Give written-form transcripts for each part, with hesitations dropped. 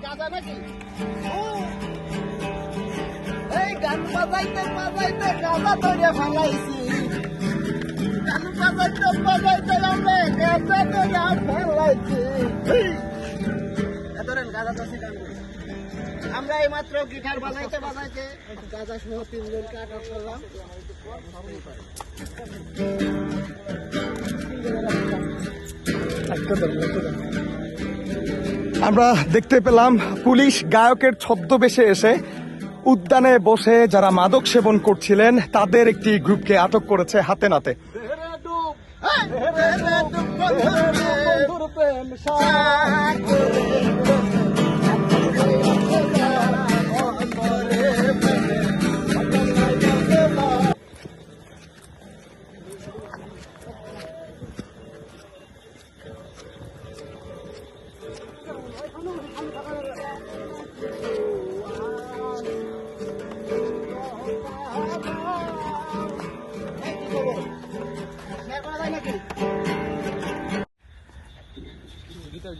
গাঁজা নাকি? এই গান বাজাইতে বাজাইতে গাঁজা ধরে ফেলাইছি। গান বাজাইতে বাজাইতে আমরা গাঁজা ধরে ফেলাইছি। ধরেন গাঁজা তো গান করি। আমরা এই মাত্র গিটার বাজাইতে বাজাইতে গাঁজা সহ 3 জনকে আটক করলাম। আমরা দেখতে পেলাম পুলিশ গায়কের ছদ্মবেশে এসে উদ্যানে বসে যারা মাদক সেবন করছিলেন তাদের একটি গ্রুপকে আটক করেছে হাতে নাতে।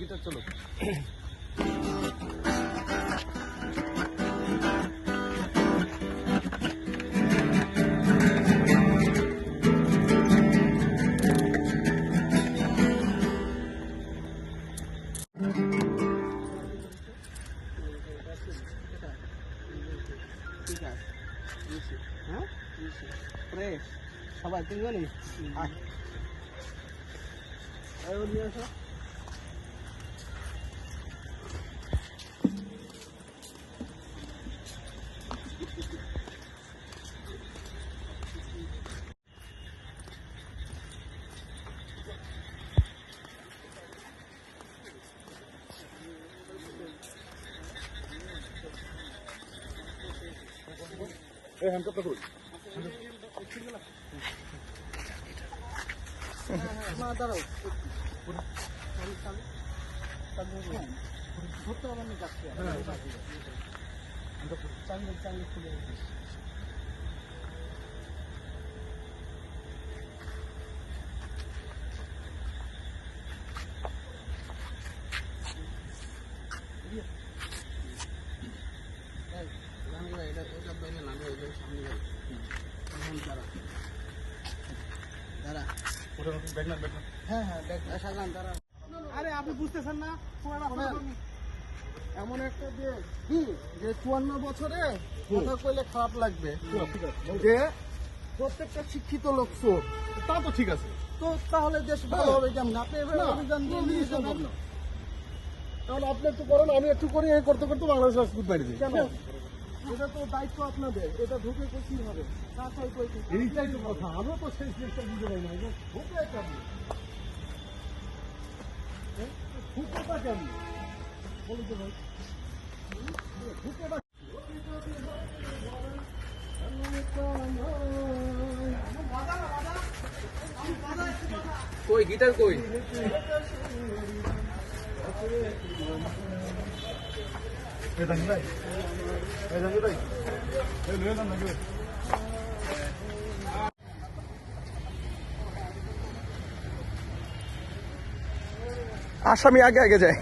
গিটার চলো। সবাই তিনজনই নিয়ে আসো। আরে আপনি বুঝতেছেন না এমন একটা দেশ যে 54 বছরে কথা কইলে খারাপ লাগবে যে প্রত্যেকটা শিক্ষিত লোক চোর। তা তো ঠিক আছে, তো তাহলে দেশ ভালো হবে কেমন? আপনি এভাবে অভিযান দিয়ে নিয়ে যাবেন না, কারণ আপনি একটু করেন আমি একটু করি, এই করতে করতে বাংলাদেশ রাজপুত বাড়ি দিই। কেন? এটা তো দায়িত্ব আপনাদের, এটা ঢুকে কি হবে? এইটাই তো কথা, আমিও তো সেই জিনিসটা বুঝে পাই না। ঢুকে কেমন ঢুকেটা কেমন বলুন তো ভাই? ঢুকেটা কই গিটার কই? আসামি আগে আগে যায়।